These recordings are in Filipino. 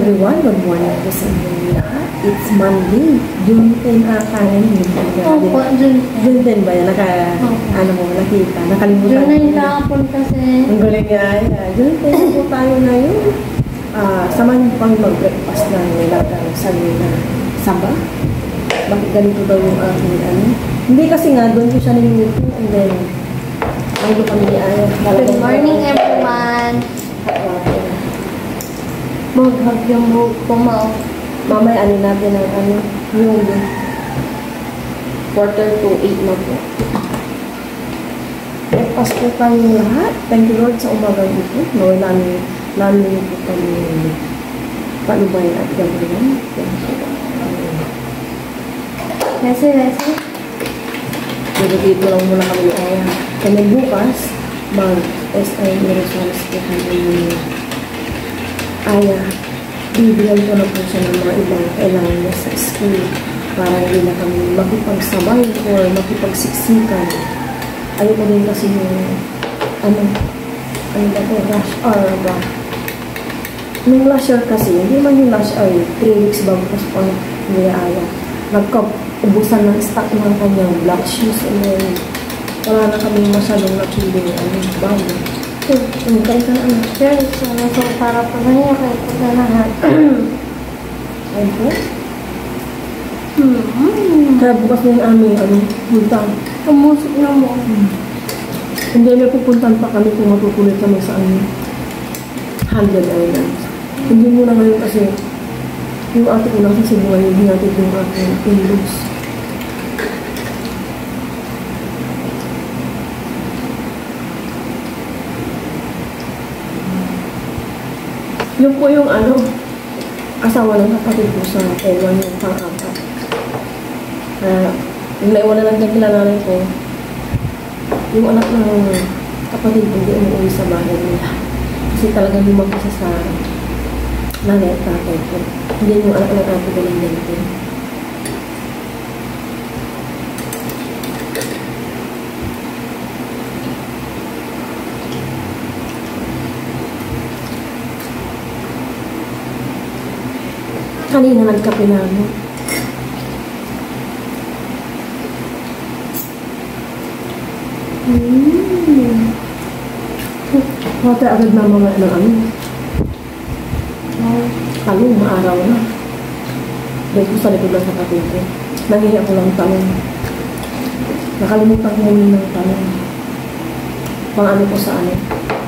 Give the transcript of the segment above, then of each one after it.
everyone, good morning po sa inyo lahat. It's Monday, June 10 kanan yun. Opo, June 10. June 10 ba yan? Ano mo, nakita? Nakalimutan. June 9 kahapon kasi. Ang galing nga. June 10 po tayo na yun. Samahan niyo pang mag-breakfast na nilagang sabi na saba. Bakit ganito daw yung aking ano? Hindi kasi nga, doon ko siya niluluto and then ano kami ni Aya. Good morning everyone. Maghag yung buhok ko, Mamaya ano natin ang ano, yung 7:45 na po. Breakfast po tayong lahat. Thank you Lord sa umagang ito. No, namin po kami panubayan at gawin. Kasi. Dito lang muna kami ay kami bukas mag-SI Mirasales po kami Aya. Bibigyan ko na po siya ng mga ibang kailangan niya sa school para hindi na kami makipagsabay or makipagsiksikan. Ayoko din kasi yung ano ba po, rush hour ba? Nung last year kasi, hindi man yung last hour, 3 weeks bago kasi po ni Aya. Nagkaubusan ng stock ng kanyang black shoes and then wala na kami masyadong napili bago. Kain ka na ano? Yes, so para pa na niya kayo po na lahat. Ayun po? Kaya bukas na yung aming puntang. Pumusok na mo. Hindi may pupuntan pa kami kung matutuloy kami sa 100 Islands. Hindi muna ngayon kasi yung ate ko lang sa Cebu ngayon, hinatid yung aking in-laws. Yun po yung asawa ng kapatid ko sa Taiwan, yung pang-apat. Yung naiwanan lang din nanay ko, yung anak ng kapatid ko hindi umuwi sa bahay nila. Kasi talagang lumaki sa nanay at tatay ko. Hindi yung anak ng ate ko lang din. Kanina nagkape na mo. Mata agad na mga talong, maaraw na. Dahil ko sa likod lang sa kapit ko. Nangiyak ko lang talong. Nakalimutan ko muli ng talong. Pang ano ko sa ano?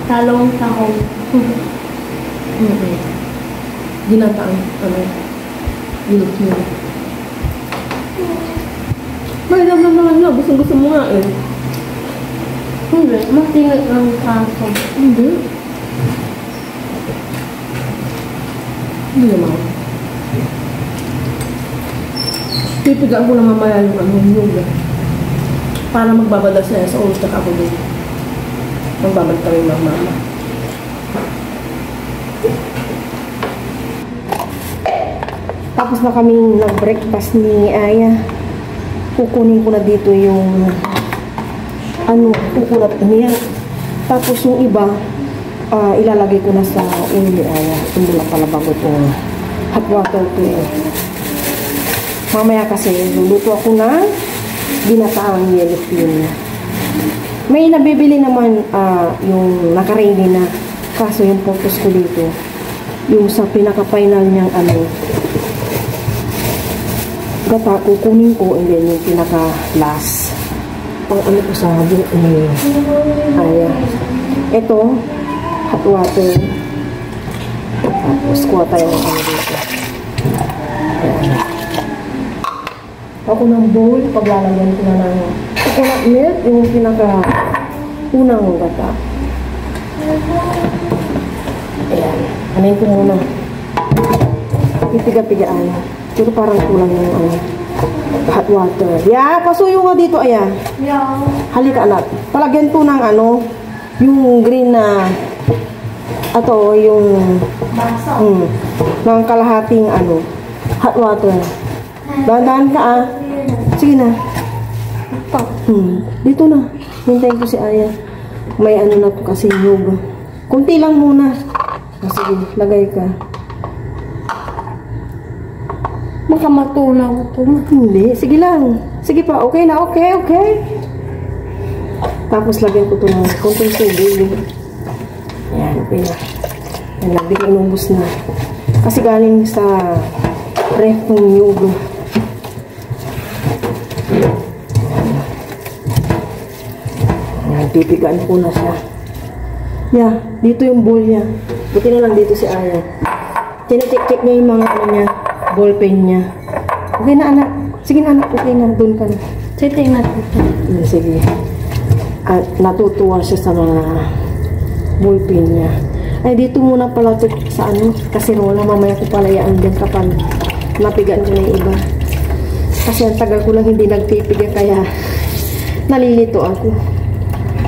Talong tahong. Ginataang gilot nyo. May alam naman nga, gusto mo nga eh. Hindi, matingat lang kaso. Hindi naman. Pipigaan ko na mamaya yung yoga. Para magbabada siya sa ulo tsaka ako din. Magbabad kami mama. Tapos na kaming nag-breakfast ni Aya. Kukunin ko na dito yung kukulat niya. Tapos yung iba, ilalagay ko na sa ulo ni Aya. Hindi lang pala bago itong hot water ko eh. Mamaya kasi luluto ako na ginataang yellow fin. May nabibili naman yung naka-ready na. Kaso yung focus ko dito, yung sa pinaka-final niyang gata, kukunin ko and then yung pinaka-last pang ko sa buhok ni Aya. Ito hot water, tapos kuha tayo ng dito. Ayan. Ako ng bowl, paglalagyan ko na ng coconut milk, yung pinaka-unang gata. Ayan, anin ko muna. Pipiga-pigaan. Pero parang kulang yung hot water. Yeah, pasuyo nga dito, Aya. Yeah. Halika, anak. Palagyan to ng yung green na yung baso. ng kalahating hot water. Dahan-dahan ka Sige na. Dito na. Hintayin ko si Aya. May na to kasi yoga. Kunti lang muna. Sige, lagay ka. Baka matulaw ito. Hindi. Sige lang. Sige pa. Okay na. Okay, okay. Tapos lagyan ko ito ng konting tubig. Ayan, okay na. Ayan lang. Di ko inubos na. Kasi galing sa ref ng nyug. Ayan, pipigaan ko na siya. Yeah, dito yung bowl niya. Buti na lang dito si Aya. Tinatik-tik niya yung mga ano niya, ballpen niya. Okay na anak. Sige na anak, okay na. Doon ka na. Sige na ito. Sige. At natutuwa siya sa mga ballpen niya. Ay, dito muna pala ito sa ano, kasirola. Mamaya ko palayaan din kapag napigaan ko na yung iba. Kasi ang tagal ko lang hindi nagpipiga kaya nalilito ako.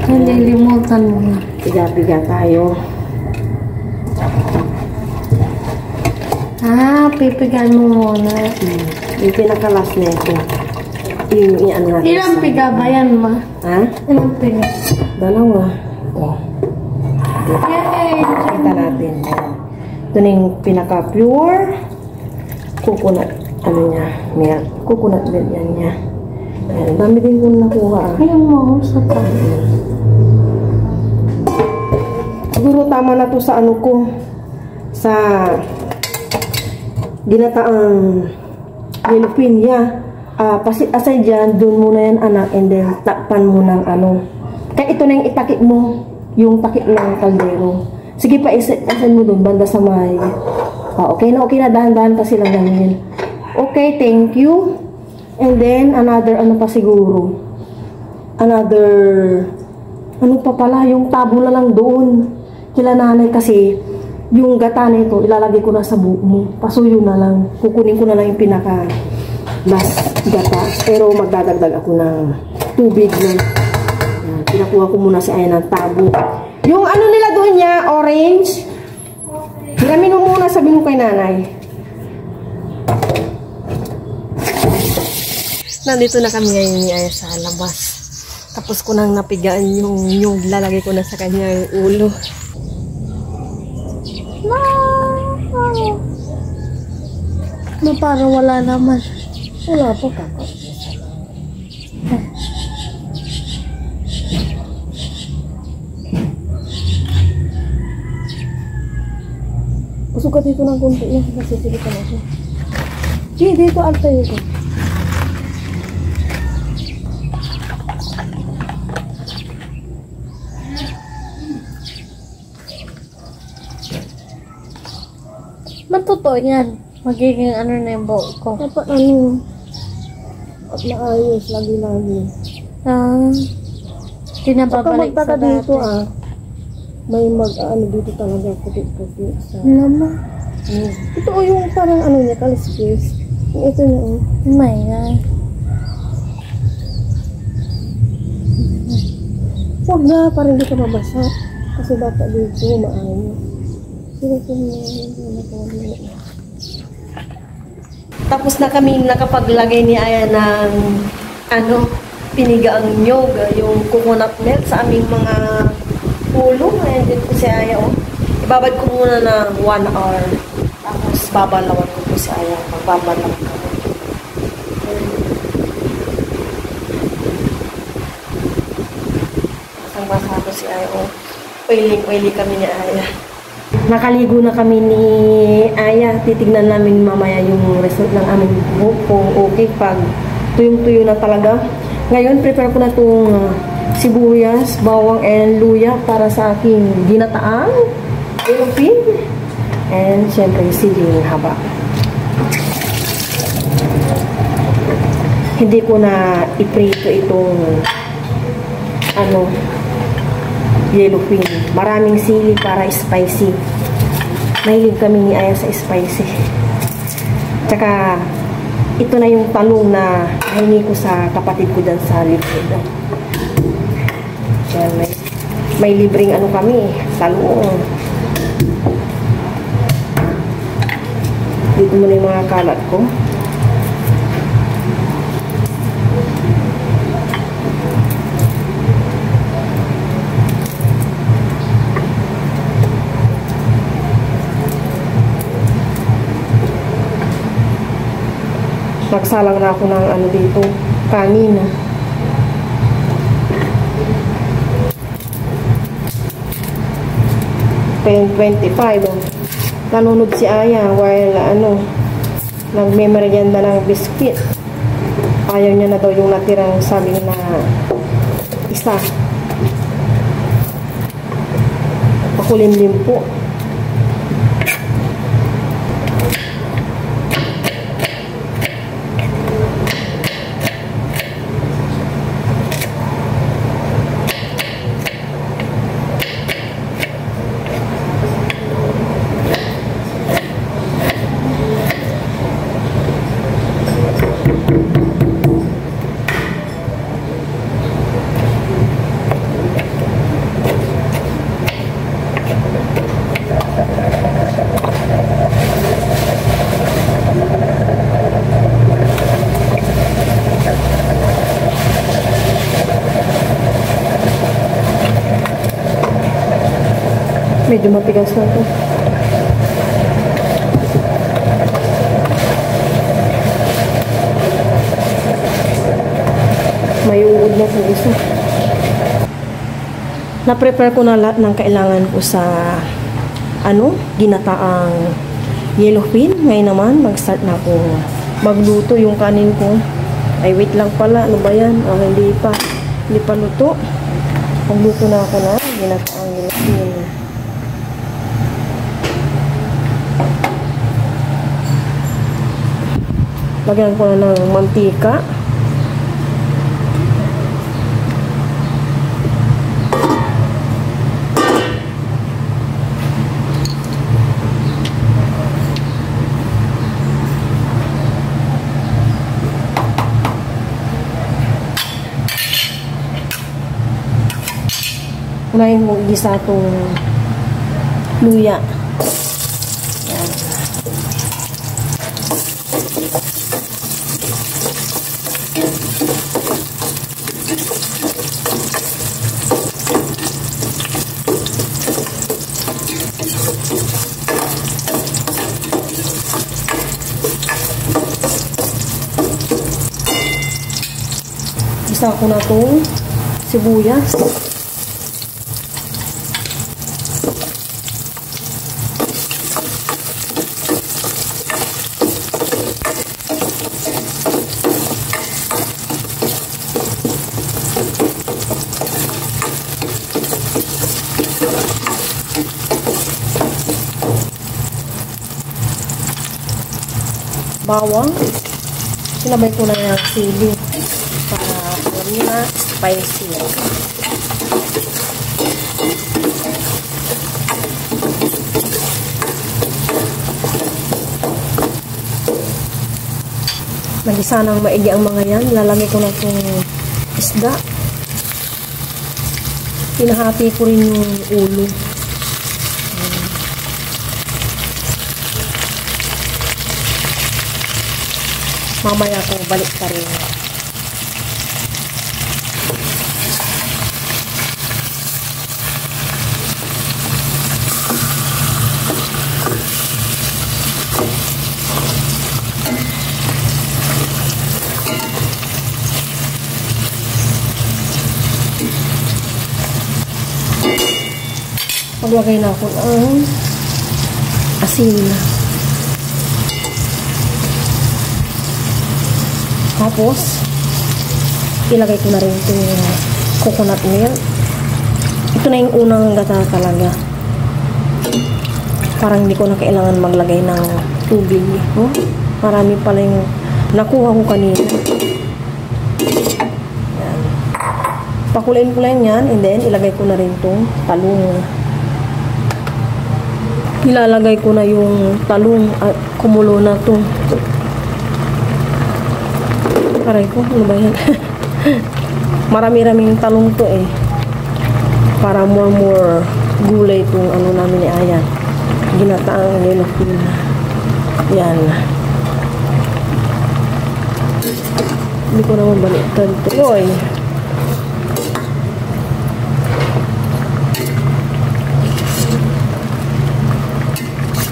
Nalilimutan mo na. Piga-piga tayo. Pipigan mo muna. Yung pinakalas na ito. Yung ano natin. Ilang piga ba yan, ma? Ha? Ilang piga? Dalawa. Oh. Yay! Kita natin. Ito na yung pinaka-pure coconut. Ano niya? Milk. Coconut milk yan niya. Ayan. Dami din ko nakuha. Ayaw mo sa tayo. Siguro tama na to sa ano ko. Sa ginataang yellow pin, yeah. Aside dyan, doon muna yan anak, and then takpan mo ng ano. Kaya ito na yung itakip mo, yung takip ng kaldero. Sige pa, aside mo doon, banda sa may. Okay na, dahan-dahan kasi lang ganyan. Okay, thank you. And then, another, ano pa siguro? Another, ano pa pala, yung tabula lang doon. Kila nanay kasi, yung gata na ito, ilalagay ko na sa buhok mo. Pasuyo na lang. Kukunin ko na lang yung pinaka last gata. Pero magdadagdag ako ng tubig na. Pinakuha ko muna si Aya ng tabo. Yung ano nila doon niya, orange. Hiramin mo muna, sabi mo kay nanay. Nandito na kami ngayon ni Aya sa labas. Tapos ko nang napigaan yung lalagay ko na sa kanyang ulo. Ma, parang wala naman. Wala po, kaka. Usog ka dito ng kunti niya. Nasisili ka na siya. Sige, dito alta yun. Totoo yan. Magiging ano na yung buhok ko. Dapat ano, at maayos, lagi-lagi. Tinababalik sa dati. Dito may ano dito talaga, puti-puti. Lama. Ito yung parang ano niya, kaliskis. Ito niya My God. Huwag na, parang hindi ka mabasa. Kasi dapat dito, maayos. Tapos na kami nakapaglagay ni Aya ng ano, pinigaang nyog, yung coconut milk sa aming mga ulo. Ayan din po si Aya. Ibabad ko muna ng 1 hour. Tapos babalawan ko po si Aya. Magbabalaw ko. Basang-basa ko si Aya. Oily kami ni Aya. Nakaligo na kami ni Aya. Titignan namin mamaya yung result ng aming buhok kung okay pag tuyong-tuyo na talaga. Ngayon, prepare ko na itong sibuyas, bawang, and luya para sa aking ginataang yellow pin. And syempre, siling haba. Hindi ko na iprito itong ano, yellow pin. Maraming sili para spicy. Mahilig kami ni Aya sa spicy. Tsaka, ito na yung talong na nahingi ko sa kapatid ko dyan sa likod. Yan, may libreng ano kami, talong. Dito muna yung mga kalat ko. Nagsalang na ako ng ano dito, kanin. $25. Nanunod si Aya while nagme-merienda ng biscuit. Ayaw niya na daw yung natirang saging na isa. Pakulimlim po. Medyo matigas na ito. May uod na po isa. Na-prepare ko na lahat ng kailangan ko sa ginataang yellowfin. Ngayon naman, mag-start na ako magluto yung kanin ko. Ay, wait lang pala. Ano ba yan? Hindi pa luto. Magluto na ako na ginataang yellowfin. Lagyan ko na ng mantika. Unahin mo gisa itong luya. Yan. Gisa ko na itong sibuyas. Bawang. Sinabay ko na yung sili para alam nyo na spicy. Magisa ng maigi ang mga yan. Lalagay ko na itong isda. Pinahati ko rin yung ulo. Mamaya ko balik ka rin. Maglagay na ako ng asin. Tapos, ilagay ko na rin itong coconut milk. Ito na yung unang gata talaga. Parang hindi ko na kailangan maglagay ng tubig. Oh, marami pala yung nakuha ko kanina. Yan. Pakulayin-kulayin yan. And then, ilagay ko na rin itong talong. Ilalagay ko na yung talong at kumulo na ito. Aray ko, ano ba yan? Marami-raming talong to eh. Para more gulay itong ano namin ni Aya. Ginataang yellowfin. Yan. Hindi ko naman baliktad ito. Yoy!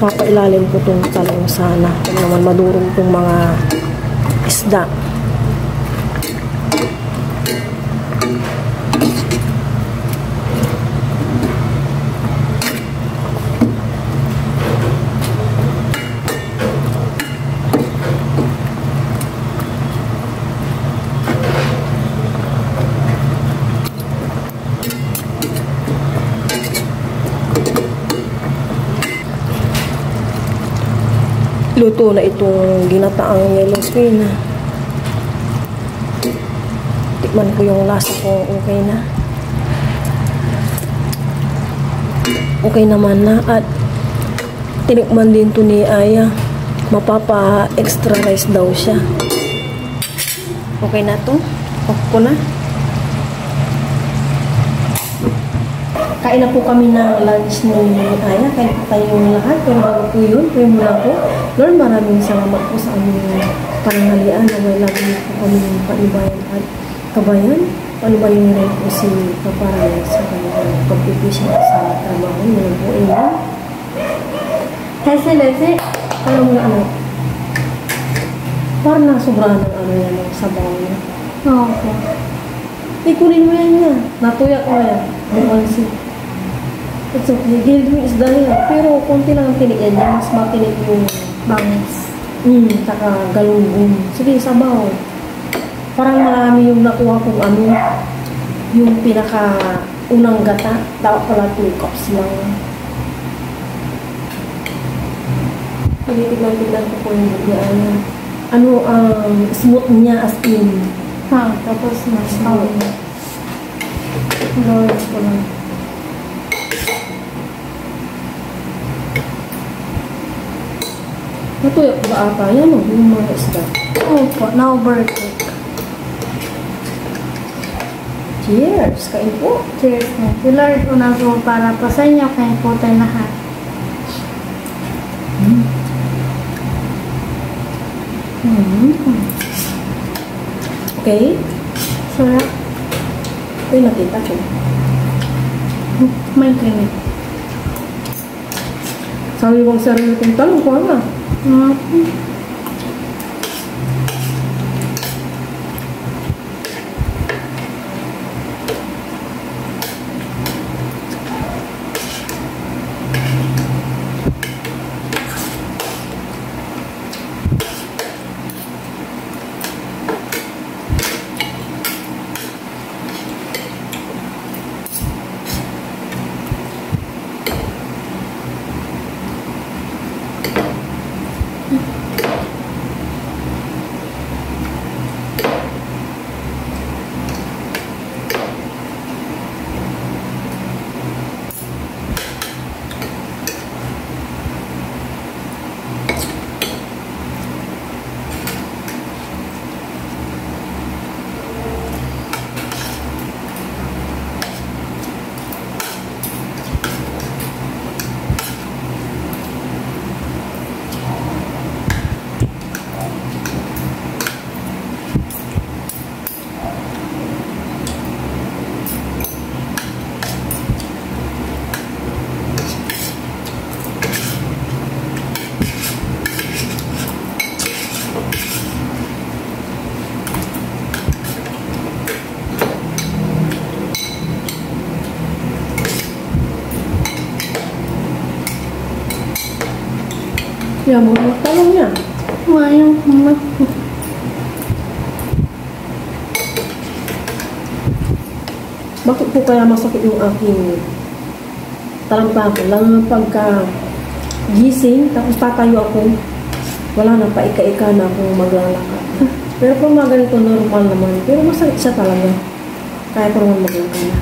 Papailalim ko itong talong sana. Kung naman madurong itong mga isda. Luto na itong ginataang yellow queen. Tikman ko yung lasa ko, okay na. Okay naman na. At tinikman din to ni Aya. Mapapa-extra rice daw siya. Okay na to. Off ko na. Kain na po kami ng lunch ni Aya. Kain po tayong lahat. Pero bago po yun, pray muna po. Lord, maraming salamat po sa aming pananghalian na may lagi po kami ng panibayan at kabayan. Panibayan rin po si Paparay sa kanyang pagpipisya sa trabaho. Yan po, amen. Lese, alam mo na ano? Parang nasobrahan ng ano yan, ng sabaw niya. Oo po. Ikunin mo yan niya. Natuyak mo yan. Buwansi. It's okay. Gilid mo isda yan. Pero konti lang ang tinig yan. Mas matinig yung Bangis. Saka galunggong. Sige, sabaw. Parang marami yung nakuha kong ano, yung pinaka-unang gata. Dapat pala 2 cups lang. Tignan ko po yung bigyan. Ano, smooth niya as in. Tapos mas Lord ko lang. Natuyak ba ata yan o? Yung mga isda. Opo, na-overcook. Cheers! Kain po! Cheers na. Lord, una po para po sa inyo, kain po tayo lahat. Okay? Sarap. Okay, nakita ko. May cream. Sabi mong sarili kong talong ko nga. Ya, mau talongnya. Mayang mama. Bakit po kaya masakit yung aking talampakan? Lang pagka gising, tapos tatayo ako, wala na, paika-ika na akong maglalakad. Pero kung mga ganito, normal naman. Pero masakit siya talaga. Kaya ko naman maglakad na.